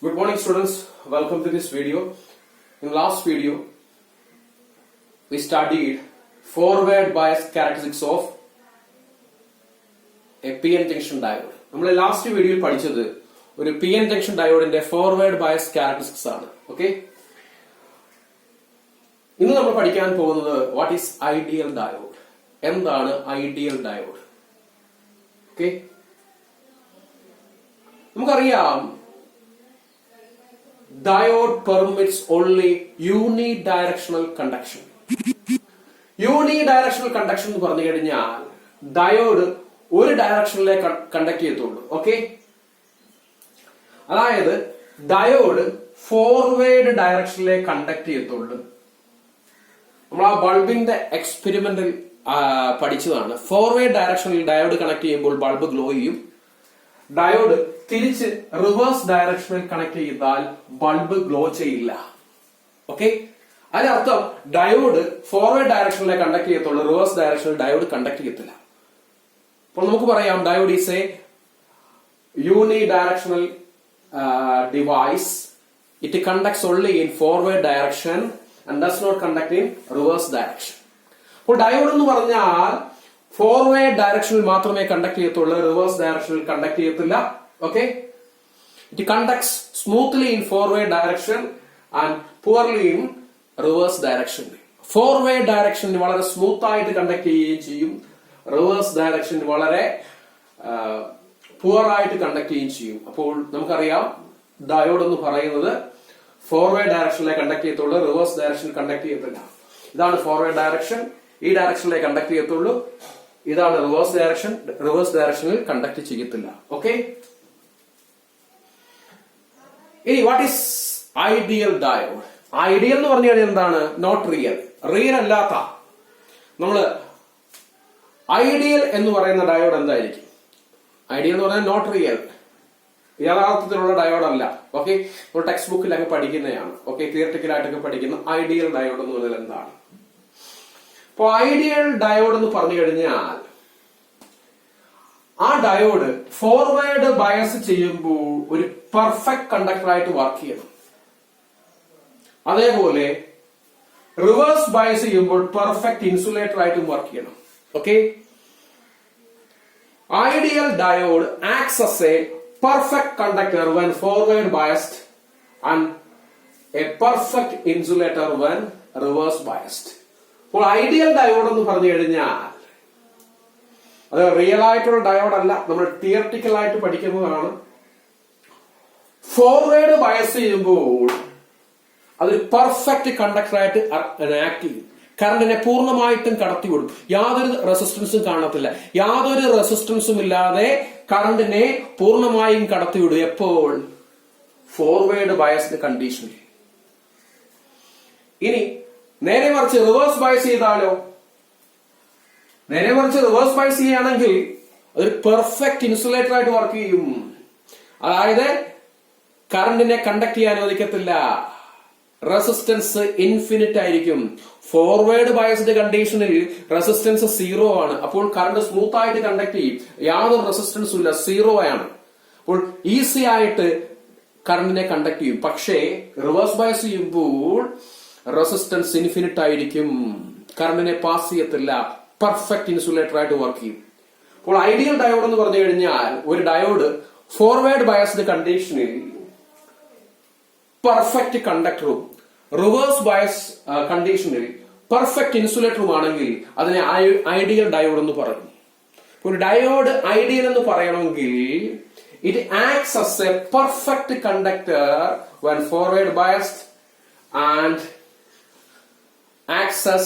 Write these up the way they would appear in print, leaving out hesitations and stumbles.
Good morning students, welcome to this video. In last video, we studied forward bias characteristics of a PN junction diode. നമ്മൾ last വീഡിയോയിൽ പഠിച്ചത് ഒരു PN junction ഡയോഡിന്റെ forward bias characteristics ആണ്. Okay, ഇന്ന് നമ്മൾ പഠിക്കാൻ പോകുന്നത് വാട്ട് ഈസ് ഐഡിയൽ ഡയോഡ്. എന്താണ് ഐഡിയൽ ഡയോഡ്? ഓക്കെ, നമുക്കറിയാം diode permits only unidirectional conduction. Unidirectional conduction എന്ന് പറഞ്ഞു കഴിഞ്ഞാൽ ഡയോഡ് ഒരു ഡയറക്ഷനിലേ കണ്ടക്ട് ചെയ്യത്തുള്ളൂ. ഓക്കെ, അതായത് ഡയോഡ് ഫോർവേഡ് ഡയറക്ഷനിലേ കണ്ടക്ട് ചെയ്യത്തുള്ളൂ. നമ്മൾ ആ ബൾബിന്റെ എക്സ്പെരിമെന്റിൽ പഠിച്ചതാണ്. ഫോർവേഡ് ഡയറക്ഷനിൽ ഡയോഡ് കണക്ട് ചെയ്യുമ്പോൾ ബൾബ് ഗ്ലോ ചെയ്യും. ഡയോഡ് തിരിച്ച് റിവേഴ്സ് ഡയറക്ഷനിൽ കണക്ട് ചെയ്താൽ ബൾബ് ഗ്ലോ ചെയ്യില്ല. ഓക്കെ, അതിനർത്ഥം ഡയോഡ് ഫോർവേഡ് ഡയറക്ഷനിലെ കണ്ടക്ട് ചെയ്യത്തുള്ളൂ, റിവേഴ്സ് ഡയറക്ഷനിൽ ഡയോഡ് കണ്ടക്ട് ചെയ്യത്തില്ല. അപ്പോൾ നമുക്ക് പറയാം diode is a unidirectional device. It conducts only in forward direction and does not conduct in reverse direction. അപ്പോൾ ഡയോഡ് എന്ന് പറഞ്ഞാൽ ഫോർവേഡ് ഡയറക്ഷനിൽ മാത്രമേ കണ്ടക്ട് ചെയ്യത്തുള്ളൂ, റിവേഴ്സ് ഡയറക്ഷനിൽ കണ്ടക്ട് ചെയ്യത്തില്ല. Okay, it conducts smoothly in forward direction and poorly in reverse direction. Forward ഡയറക്ഷനിൽ വളരെ സ്മൂത്ത് ആയിട്ട് കണ്ടക്ട് ചെയ്യുകയും ചെയ്യും, റിവേഴ്സ് ഡയറക്ഷനിൽ വളരെ പുവർ ആയിട്ട് കണ്ടക്ട് ചെയ്യുകയും ചെയ്യും. അപ്പോൾ നമുക്കറിയാം ഡയോഡ് എന്ന് പറയുന്നത് ഫോർവേഡ് ഡയറക്ഷനിലെ കണ്ടക്ട് ചെയ്യത്തുള്ളൂ, റിവേഴ്സ് ഡയറക്ഷനിൽ കണ്ടക്ട് ചെയ്യത്തില്ല. ഇതാണ് ഫോർവേഡ് ഡയറക്ഷൻ, ഈ ഡയറക്ഷനിലെ കണ്ടക്ട് ചെയ്യത്തുള്ളൂ. ഇതാണ് റിവേഴ്സ് ഡയറക്ഷൻ, റിവേഴ്സ് ഡയറക്ഷനിൽ കണ്ടക്ട് ചെയ്യത്തില്ല. ഓക്കെ, ഇനി what is ideal diode? Ideal എന്ന് പറഞ്ഞു കഴിഞ്ഞാൽ എന്താണ്? നോട്ട് റിയൽ, റിയൽ അല്ലാത്ത. നമ്മള് ഐഡിയൽ എന്ന് പറയുന്ന ഡയോഡ് എന്തായിരിക്കും? ഐഡിയൽ എന്ന് പറഞ്ഞാൽ നോട്ട് റിയൽ, യഥാർത്ഥത്തിലുള്ള ഡയോഡ് അല്ല. ഓക്കെ, നമ്മൾ ടെക്സ്റ്റ് ബുക്കിലൊക്കെ പഠിക്കുന്നതാണ്. ഓക്കെ, തിയററ്റിക്കലായിട്ടൊക്കെ പഠിക്കുന്ന ഐഡിയൽ ഡയോഡ് എന്ന് പറഞ്ഞാൽ എന്താണ്? അപ്പൊ ഐഡിയൽ ഡയോഡ് എന്ന് പറഞ്ഞു കഴിഞ്ഞാൽ ആ ഡയോഡ് ഫോർവേഡ് ബയസ് ചെയ്യുമ്പോൾ ഒരു പെർഫെക്റ്റ് കണ്ടക്ടറായിട്ട് വർക്ക് ചെയ്യണം. അതേപോലെ റിവേഴ്സ് ബയസ് ചെയ്യുമ്പോൾ പെർഫെക്റ്റ് ഇൻസുലേറ്റർ ആയിട്ടും വർക്ക് ചെയ്യണം. Okay, ideal diode acts as a perfect conductor when forward biased and a perfect insulator when reverse biased. അപ്പോൾ ഐഡിയൽ ഡയോഡ് എന്ന് പറഞ്ഞു കഴിഞ്ഞാൽ അത് റിയൽ ആയിട്ടുള്ള ഡയോഡ് അല്ല, നമ്മൾ തിയററ്റിക്കൽ ആയിട്ട് പഠിക്കുന്നതാണ്. ഫോർവേഡ് ബയസ് ചെയ്യുമ്പോൾ അതൊരു പെർഫെക്റ്റ് കണ്ടക്ടറായിട്ട് ആക്ട് ചെയ്യും. കറണ്ടിനെ പൂർണ്ണമായിട്ടും കടത്തിവിടും, യാതൊരു റെസിസ്റ്റൻസും കാണത്തില്ല. യാതൊരു റെസിസ്റ്റൻസും ഇല്ലാതെ കറണ്ടിനെ പൂർണ്ണമായും കടത്തിവിടും. എപ്പോൾ? ഫോർവേഡ് ബയസ്ഡ് കണ്ടീഷനിൽ. ഇനി നേരെ മറിച്ച് റിവേഴ്സ് ബയസ് ചെയ്താലോ? നേരെ മറിച്ച് റിവേഴ്സ് ബയസ് ചെയ്യുകയാണെങ്കിൽ അതൊരു പെർഫെക്റ്റ് ഇൻസുലേറ്റർ ആയിട്ട് വർക്ക് ചെയ്യും. അതായത് കറണ്ടിനെ കണ്ടക്ട് ചെയ്യാൻ അനുവദിക്കത്തില്ല, റെസിസ്റ്റൻസ് ഇൻഫിനിറ്റ് ആയിരിക്കും. ഫോർവേഡ് ബയസ്ഡ് കണ്ടീഷനിൽ റെസിസ്റ്റൻസ് 0 ആണ്. അപ്പോൾ കറണ്ട് സ്മൂത്ത് ആയിട്ട് കണ്ടക്ട് ചെയ്യും, യാതൊരു റെസിസ്റ്റൻസും ഇല്ല, 0 ആണ്. അപ്പോൾ ഈസി ആയിട്ട് കറണ്ടിനെ കണ്ടക്ട് ചെയ്യും. പക്ഷേ റിവേഴ്സ് ബയസ് ചെയ്യുമ്പോൾ റെസിസ്റ്റൻസ് ഇൻഫിനിറ്റ് ആയിരിക്കും, കറണ്ടിനെ പാസ് ചെയ്യത്തില്ല, പെർഫെക്റ്റ് ഇൻസുലേറ്റർ ആയിട്ട് വർക്ക് ചെയ്യും. അപ്പോൾ ഐഡിയൽ ഡയോഡ് എന്ന് പറഞ്ഞു കഴിഞ്ഞാൽ ഒരു ഡയോഡ് ഫോർവേഡ് ബയസ്ഡ് കണ്ടീഷനിൽ പെർഫെക്റ്റ് കണ്ടക്ടറും റിവേഴ്സ് ബയസ് കണ്ടീഷനിൽ പെർഫെക്റ്റ് ഇൻസുലേറ്ററുമാണെങ്കിൽ അതിനെ ഐഡിയൽ ഡയോഡ് എന്ന് പറയും. ഒരു ഡയോഡ് ഐഡിയൽ എന്ന് പറയണമെങ്കിൽ it acts as a perfect conductor when forward biased and acts as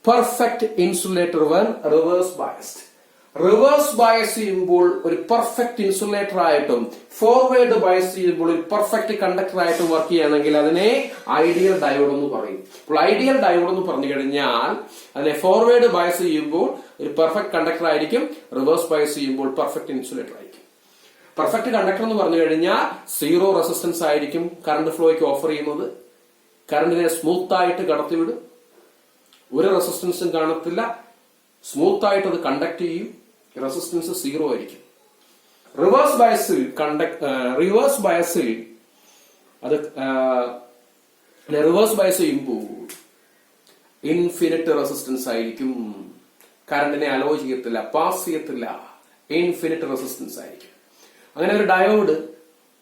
perfect insulator when reverse biased. Reverse bias ചെയ്യുമ്പോൾ ഒരു പെർഫെക്റ്റ് ഇൻസുലേറ്റർ ആയിട്ടും ഫോർവേഡ് ബയസ് ചെയ്യുമ്പോൾ ഒരു പെർഫെക്റ്റ് കണ്ടക്ടർ ആയിട്ടും വർക്ക് ചെയ്യുകയാണെങ്കിൽ അതിനെ ഐഡിയൽ ഡയോഡ് എന്ന് പറയും. അപ്പോൾ ഐഡിയൽ ഡയോഡ് എന്ന് പറഞ്ഞു കഴിഞ്ഞാൽ അതിനെ ഫോർവേഡ് ബയസ് ചെയ്യുമ്പോൾ ഒരു പെർഫെക്റ്റ് കണ്ടക്ടർ ആയിരിക്കും, റിവേഴ്സ് ബയസ് ചെയ്യുമ്പോൾ പെർഫെക്റ്റ് ഇൻസുലേറ്റർ ആയിരിക്കും. പെർഫെക്റ്റ് കണ്ടക്ടർ എന്ന് പറഞ്ഞു കഴിഞ്ഞാൽ 0 റെസിസ്റ്റൻസ് ആയിരിക്കും കറണ്ട് ഫ്ലോയ്ക്ക് ഓഫർ ചെയ്യുന്നത്. കറണ്ടിനെ സ്മൂത്ത് ആയിട്ട് കടത്തിവിടും, ഒരു റെസിസ്റ്റൻസും കാണത്തില്ല, സ്മൂത്ത് ആയിട്ട് അത് കണ്ടക്ട് ചെയ്യും, റെസിസ്റ്റൻസ് 0 ആയിരിക്കും. റിവേഴ്സ് ബയസിൽ അത് റിവേഴ്സ് ബയസ് ചെയ്യുമ്പോൾ ഇൻഫിനിറ്റ് റെസിസ്റ്റൻസ് ആയിരിക്കും. കറണ്ടിനെ അലോ ചെയ്യത്തില്ല, പാസ് ചെയ്യത്തില്ല, ഇൻഫിനിറ്റ് റെസിസ്റ്റൻസ് ആയിരിക്കും. അങ്ങനെ ഒരു ഡയോഡ്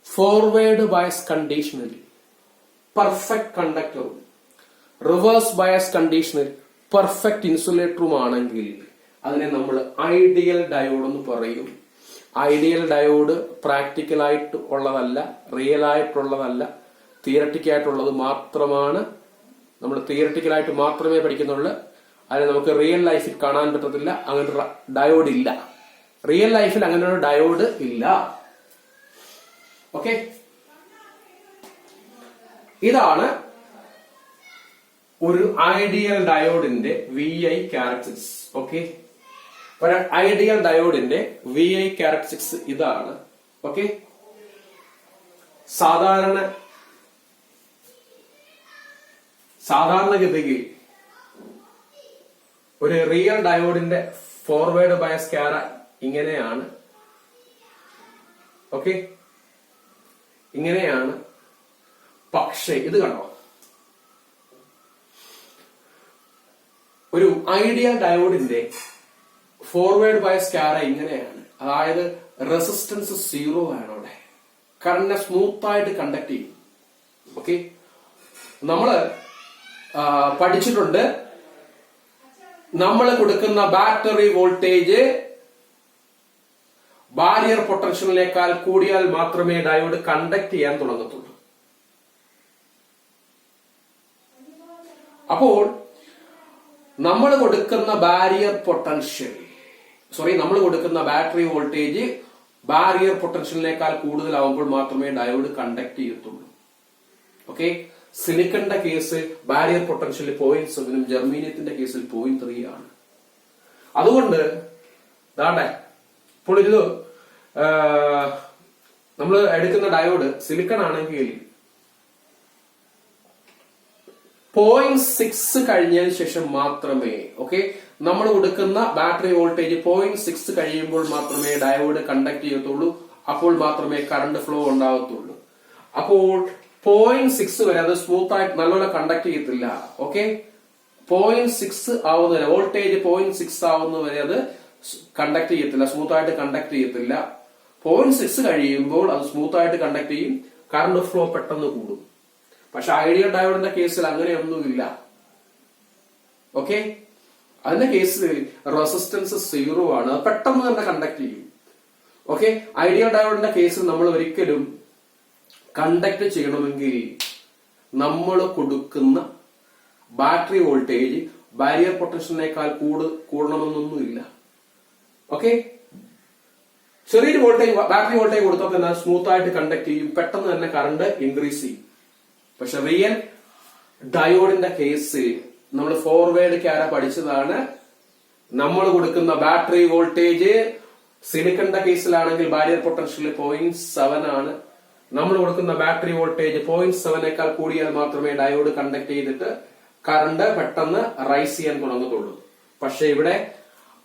ഫോർവേഡ് ബയസ് കണ്ടീഷനിൽ പെർഫെക്റ്റ് കണ്ടക്ടറും റിവേഴ്സ് ബയസ് കണ്ടീഷനിൽ പെർഫെക്റ്റ് ഇൻസുലേറ്ററും ആണെങ്കിൽ അതിനെ നമ്മൾ ഐഡിയൽ ഡയോഡ് എന്ന് പറയും. ഐഡിയൽ ഡയോഡ് പ്രാക്ടിക്കലായിട്ട് ഉള്ളതല്ല, റിയൽ ആയിട്ടുള്ളതല്ല, തിയററ്റിക്കായിട്ടുള്ളത് മാത്രമാണ്. നമ്മൾ തിയററ്റിക്കലായിട്ട് മാത്രമേ പഠിക്കുന്നുള്ളൂ. അതിനെ നമുക്ക് റിയൽ ലൈഫിൽ കാണാൻ പറ്റത്തില്ല. അങ്ങനെ ഒരു ഡയോഡ് ഇല്ല. റിയൽ ലൈഫിൽ അങ്ങനെ ഒരു ഡയോഡ് ഇല്ല. ഓക്കെ, ഇതാണ് ഒരു ഐഡിയൽ ഡയോഡിന്റെ VI ക്യാരക്ടറിസ്റ്റിക്സ്. ഓക്കെ, ഒരു ഐഡിയൽ ഡയോഡിന്റെ VI ക്യാരക്ടറിസ്റ്റിക്സ് ഇതാണ്. ഓക്കെ, സാധാരണഗതിയിൽ ഒരു റിയൽ ഡയോഡിന്റെ ഫോർവേഡ് ബയസ് ക്യാര ഇങ്ങനെയാണ്. ഓക്കെ, ഇങ്ങനെയാണ്. പക്ഷേ ഇത് കണ്ടോ, ഒരു ഐഡിയൽ ഡയോഡിന്റെ ഫോർവേഡ് ബയസ് ക്യാര ഇങ്ങനെയാണ്. അതായത് റെസിസ്റ്റൻസ് 0 ആണ്. അവിടെ കറണ്ടിനെ സ്മൂത്ത് ആയിട്ട് കണ്ടക്ട് ചെയ്യും. ഓക്കെ, നമ്മള് പഠിച്ചിട്ടുണ്ട്, നമ്മൾ കൊടുക്കുന്ന ബാറ്ററി വോൾട്ടേജ് ബാരിയർ പൊട്ടൻഷ്യലിനേക്കാൾ കൂടിയാൽ മാത്രമേ ഡയോഡ് കണ്ടക്ട് ചെയ്യാൻ തുടങ്ങത്തുള്ളൂ. അപ്പോൾ നമ്മൾ കൊടുക്കുന്ന നമ്മൾ കൊടുക്കുന്ന ബാറ്ററി വോൾട്ടേജ് ബാരിയർ പൊട്ടൻഷ്യലിനേക്കാൾ കൂടുതലാവുമ്പോൾ മാത്രമേ ഡയോഡ് കണ്ടക്ട് ചെയ്യത്തുള്ളൂ. ഓക്കെ, സിലിക്കന്റെ കേസ് ബാരിയർ പൊട്ടൻഷ്യൽ 0.7 ജർമീനിയത്തിന്റെ കേസിൽ 0.3 ആണ്. അതുകൊണ്ട് ദാണ്ടെ ഇപ്പോൾ ഇത് നമ്മൾ എടുക്കുന്ന ഡയോഡ് സിലിക്കൺ ആണെങ്കിൽ 0.6 കഴിഞ്ഞതിന് ശേഷം മാത്രമേ, ഓക്കെ, നമ്മൾ കൊടുക്കുന്ന ബാറ്ററി വോൾട്ടേജ് 0.6 കഴിയുമ്പോൾ മാത്രമേ ഡയോഡ് കണ്ടക്ട് ചെയ്യത്തുള്ളൂ. അപ്പോൾ മാത്രമേ കറണ്ട് ഫ്ലോ ഉണ്ടാകത്തുള്ളൂ. അപ്പോൾ 0.6 വരെ അത് സ്മൂത്ത് ആയിട്ട് നല്ലോണം കണ്ടക്ട് ചെയ്യത്തില്ല. ഓക്കെ, 0.6 ആവുന്നവരെ, വോൾട്ടേജ് 0.6 ആവുന്നവരെ അത് കണ്ടക്ട് ചെയ്യത്തില്ല, സ്മൂത്ത് ആയിട്ട് കണ്ടക്ട് ചെയ്യത്തില്ല. 0.6 കഴിയുമ്പോൾ അത് സ്മൂത്ത് ആയിട്ട് കണ്ടക്ട് ചെയ്യും, കറണ്ട് ഫ്ലോ പെട്ടെന്ന് കൂടും. പക്ഷെ ഐഡിയൽ ഡയോഡിന്റെ കേസിൽ അങ്ങനെയൊന്നുമില്ല. ഓക്കെ, അതിന്റെ കേസിൽ റെസിസ്റ്റൻസ് 0 ആണ്, അത് പെട്ടെന്ന് തന്നെ കണ്ടക്ട് ചെയ്യും. ഓക്കെ, ഐഡിയൽ ഡയോഡിന്റെ കേസിൽ നമ്മൾ ഒരിക്കലും കണ്ടക്ട് ചെയ്യണമെങ്കിൽ നമ്മൾ കൊടുക്കുന്ന ബാറ്ററി വോൾട്ടേജ് ബാരിയർ പൊട്ടൻഷ്യലിനേക്കാൾ കൂടണമെന്നൊന്നുമില്ല. ഓക്കെ, ചെറിയൊരു ബാറ്ററി വോൾട്ടേജ് കൊടുത്താൽ തന്നെ സ്മൂത്ത് ആയിട്ട് കണ്ടക്ട് ചെയ്യും, പെട്ടെന്ന് തന്നെ കറണ്ട് ഇൻക്രീസ് ചെയ്യും. പക്ഷെ റിയൽ ഡയോഡിന്റെ കേസിൽ നമ്മൾ ഫോർവേഡ് ക്യാര പഠിച്ചതാണ്. നമ്മൾ കൊടുക്കുന്ന ബാറ്ററി വോൾട്ടേജ് സിലിക്കന്റെ കേസിലാണെങ്കിൽ ബാരിയർ പൊട്ടൻഷ്യൽ 0.7 ആണ്. നമ്മൾ കൊടുക്കുന്ന ബാറ്ററി വോൾട്ടേജ് 0.7നേക്കാൾ കൂടിയാൽ മാത്രമേ ഡയോഡ് കണ്ടക്ട് ചെയ്തിട്ട് കറണ്ട് പെട്ടെന്ന് റൈസ് ചെയ്യാൻ തുടങ്ങത്തുള്ളൂ. പക്ഷെ ഇവിടെ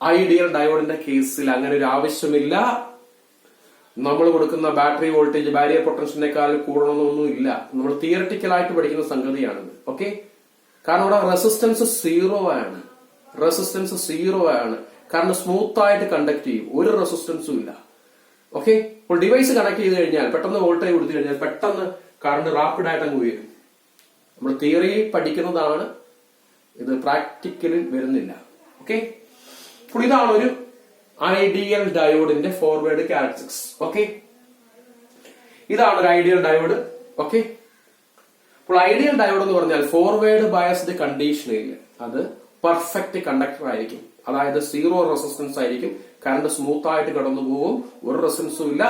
ഐഡിയൽ ഡയോഡിന്റെ കേസിൽ അങ്ങനെ ഒരു ആവശ്യമില്ല. നമ്മൾ കൊടുക്കുന്ന ബാറ്ററി വോൾട്ടേജ് ബാരിയർ പൊട്ടൻഷ്യലിനേക്കാൾ കൂടണമെന്നൊന്നുമില്ല. നമ്മൾ തിയററ്റിക്കലായിട്ട് പഠിക്കുന്ന സംഗതിയാണിത്. ഓക്കെ, കാരണം ഇവിടെ റെസിസ്റ്റൻസ് 0 ആണ്. റെസിസ്റ്റൻസ് 0 ആണ്. കാരണം സ്മൂത്ത് ആയിട്ട് കണ്ടക്ട് ചെയ്യും, ഒരു റെസിസ്റ്റൻസും ഇല്ല. ഓക്കെ, ഇപ്പോൾ ഡിവൈസ് കണക്ട് ചെയ്ത് കഴിഞ്ഞാൽ, പെട്ടെന്ന് വോൾട്ടേജ് കൊടുത്തു കഴിഞ്ഞാൽ പെട്ടെന്ന് കറണ്ട് റാപ്പിഡ് ആയിട്ട് അങ്ങ് ഉയരും. നമ്മൾ തിയറി പഠിക്കുന്നതാണ്, ഇത് പ്രാക്ടിക്കലിൽ വരുന്നില്ല. ഓക്കെ, അപ്പോൾ ഇതാണ് ഒരു ഐഡിയൽ ഡയോഡിന്റെ ഫോർവേഡ് ക്യാരക്ടറിസ്റ്റിക്സ്. ഓക്കെ, ഇതാണ് ഒരു ഐഡിയൽ ഡയോഡ്. ഓക്കെ, അപ്പോൾ ഐഡിയൽ ഡയോഡ് എന്ന് പറഞ്ഞാൽ ഫോർവേഡ് ബയസ്ഡ് കണ്ടീഷനിൽ അത് പെർഫെക്റ്റ് കണ്ടക്ടർ ആയിരിക്കും. അതായത് 0 റെസിസ്റ്റൻസ് ആയിരിക്കും, കറണ്ട് സ്മൂത്ത് ആയിട്ട് കടന്നു പോകും, ഒരു റെസിസ്റ്റൻസും ഇല്ല.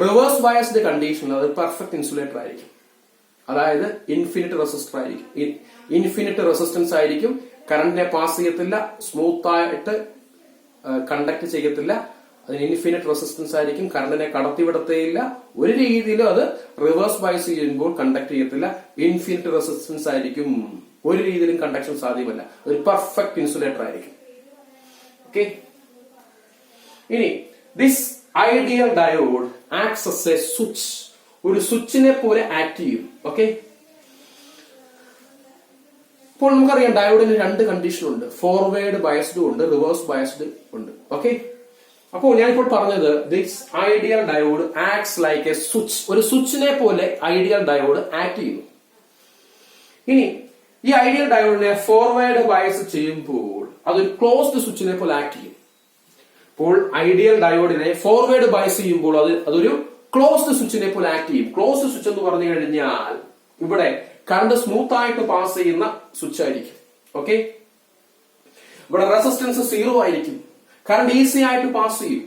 റിവേഴ്സ് ബയസ്ഡ് കണ്ടീഷനിൽ അത് പെർഫെക്റ്റ് ഇൻസുലേറ്റർ ആയിരിക്കും. അതായത് ഇൻഫിനിറ്റ് റെസിസ്റ്റർ ആയിരിക്കും, ഇൻഫിനിറ്റ് റെസിസ്റ്റൻസ് ആയിരിക്കും, കറണ്ടിനെ പാസ് ചെയ്യത്തില്ല, സ്മൂത്ത് ആയിട്ട് കണ്ടക്ട് ചെയ്യത്തില്ല. അതിന് ഇൻഫിനിറ്റ് റെസിസ്റ്റൻസ് ആയിരിക്കും, കറണ്ടിനെ കടത്തിവിടത്തേയില്ല, ഒരു രീതിയിലും അത് റിവേഴ്സ് ബയസ് ചെയ്യുമ്പോൾ കണ്ടക്ട് ചെയ്യത്തില്ല. ഇൻഫിനിറ്റ് റെസിസ്റ്റൻസ് ആയിരിക്കും, ഒരു രീതിയിലും കണ്ടക്ഷൻ സാധ്യമല്ല. ഒരു പെർഫെക്റ്റ് ഇൻസുലേറ്റർ ആയിരിക്കും. ഓക്കെ, ഇനി this ideal diode acts as A switch ഒരു സ്വിച്ചിനെ പോലെ ആക്ട് ചെയ്യും. ഓക്കെ, ഇപ്പോൾ നമുക്കറിയാം ഡയോഡിന് രണ്ട് കണ്ടീഷൻ ഉണ്ട്, ഫോർവേഡ് ബയസ്ഡ് ഉണ്ട്, റിവേഴ്സ് ബയസ്ഡ് ഉണ്ട്. ഓക്കെ, അപ്പോൾ ഞാനിപ്പോൾ പറഞ്ഞത് this ideal diode acts like A switch. ഒരു സ്വിച്ചിനെ പോലെ ഐഡിയൽ ഡയോഡ് ആക്ട് ചെയ്യുന്നു. ഇനി ഈ ഐഡിയൽ ഡയോഡിനെ ഫോർവേഡ് ബയസ് ചെയ്യുമ്പോൾ അതൊരു ക്ലോസ്ഡ് സ്വിച്ചിനെ പോലെ ആക്ട് ചെയ്യും. അപ്പോൾ ഐഡിയൽ ഡയോഡിനെ ഫോർവേഡ് ബയസ് ചെയ്യുമ്പോൾ അതൊരു ക്ലോസ്ഡ് സ്വിച്ചിനെ പോലെ ആക്ട് ചെയ്യും. ക്ലോസ്ഡ് സ്വിച്ച് എന്ന് പറഞ്ഞു കഴിഞ്ഞാൽ ഇവിടെ കറണ്ട് സ്മൂത്ത് ആയിട്ട് പാസ് ചെയ്യുന്ന സ്വിച്ച് ആയിരിക്കും. ഓക്കെ, ഇവിടെ റെസിസ്റ്റൻസ് 0 ആയിരിക്കും, കറണ്ട് ഈസി ആയിട്ട് പാസ് ചെയ്യും.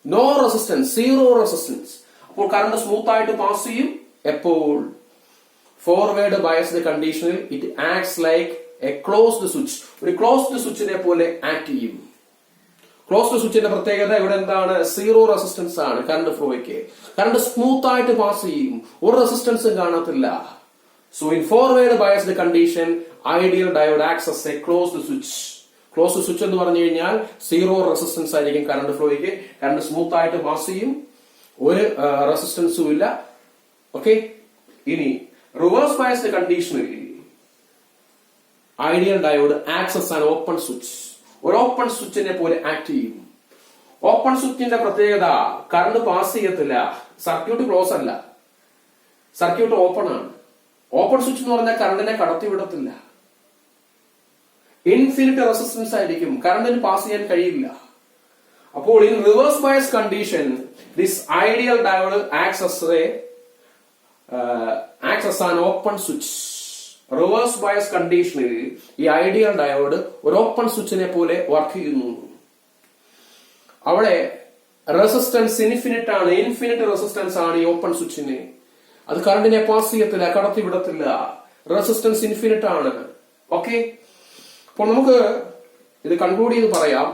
No resistance, 0 resistance. അപ്പോൾ കറണ്ട് സ്മൂത്ത് ആയിട്ട് പാസ് ചെയ്യും. എപ്പോൾ ഫോർവേഡ് ബയസ്ഡ് കണ്ടീഷനിൽ it acts like a closed switch. ഒരു ക്ലോസ്ഡ് സ്വിച്ചിനെ പോലെ ആക്ട് ചെയ്യും. ക്ലോസ്ഡ് സ്വിച്ചിന്റെ പ്രത്യേകത ഇവിടെ എന്താണ്? 0 റെസിസ്റ്റൻസ് ആണ് കറണ്ട് ഫ്ലോയ്ക്ക്. കറണ്ട് സ്മൂത്ത് ആയിട്ട് പാസ് ചെയ്യും, ഒരു റെസിസ്റ്റൻസും കാണത്തില്ല. So in forward biased condition ideal diode acts as A closed switch. Closed switch എന്ന് പറഞ്ഞു കഴിഞ്ഞാൽ 0 റെസിസ്റ്റൻസ് ആയിരിക്കും കറണ്ട് ഫ്ലോയ്ക്ക്. കറണ്ട് സ്മൂത്ത് ആയിട്ട് പാസ് ചെയ്യും, ഒരു റെസിസ്റ്റൻസും ഇല്ല. ഓക്കെ, ഇനി റിവേഴ്സ് ബയസ്ഡ് കണ്ടീഷനിൽ ideal diode acts as an open switch. ഒരു ഓപ്പൺ സ്വിച്ചിനെ പോലെ ആക്ട് ചെയ്യും. ഓപ്പൺ സ്വിച്ചിന്റെ പ്രത്യേകത കറണ്ട് പാസ് ചെയ്യത്തില്ല, സർക്യൂട്ട് ക്ലോസ് അല്ല, സർക്യൂട്ട് ഓപ്പൺ ആണ്. ഓപ്പൺ സ്വിച്ച് എന്ന് പറഞ്ഞാൽ കറണ്ടിനെ കടത്തിവിടത്തില്ല, ഇൻഫിനിറ്റ് റെസിസ്റ്റൻസ് ആയിരിക്കും, കറണ്ടിന് പാസ് ചെയ്യാൻ കഴിയില്ല. അപ്പോൾ in reverse bias condition this ideal diode acts as an open switch. Reverse bias കണ്ടീഷനിൽ ഈ ഐഡിയൽ ഡയോഡ് ഒരു ഓപ്പൺ സ്വിച്ചിനെ പോലെ വർക്ക് ചെയ്യുന്നു. അവിടെ റെസിസ്റ്റൻസ് ഇൻഫിനിറ്റ് ആണ്, ഇൻഫിനിറ്റ് റെസിസ്റ്റൻസ് ആണ് ഈ ഓപ്പൺ സ്വിച്ചിന്. അത് കറണ്ടിനെ പാസ് ചെയ്യത്തില്ല, കടത്തി വിടത്തില്ല, റെസിസ്റ്റൻസ് ഇൻഫിനിറ്റ് ആണ്. ഓക്കെ, അപ്പോൾ നമുക്ക് ഇത് കൺക്ലൂഡ് ചെയ്ത് പറയാം.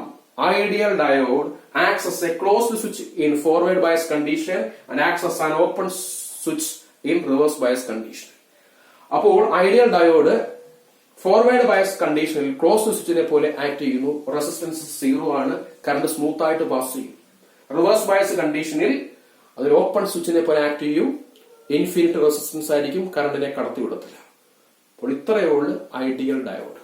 Ideal diode acts as A closed switch in forward bias condition and acts as an open switch in reverse bias condition. അപ്പോൾ ഐഡിയൽ ഡയോഡ് ഫോർവേഡ് ബയസ് കണ്ടീഷനിൽ ക്ലോസ്ഡ് സ്വിച്ചിനെ പോലെ ആക്ട് ചെയ്യുന്നു, റെസിസ്റ്റൻസ് 0 ആണ്, കറണ്ട് സ്മൂത്ത് ആയിട്ട് pass ചെയ്യും. Reverse bias കണ്ടീഷനിൽ അതൊരു ഓപ്പൺ സ്വിച്ചിനെ പോലെ ആക്ട് ചെയ്യും, ഇൻഫിനിറ്റ് റെസിസ്റ്റൻസ് ആയിരിക്കും, കറണ്ടിനെ കടത്തിവിടത്തില്ല. അപ്പോൾ ഇത്രയേ ഉള്ളൂ ഐഡിയൽ ഡയോഡ്.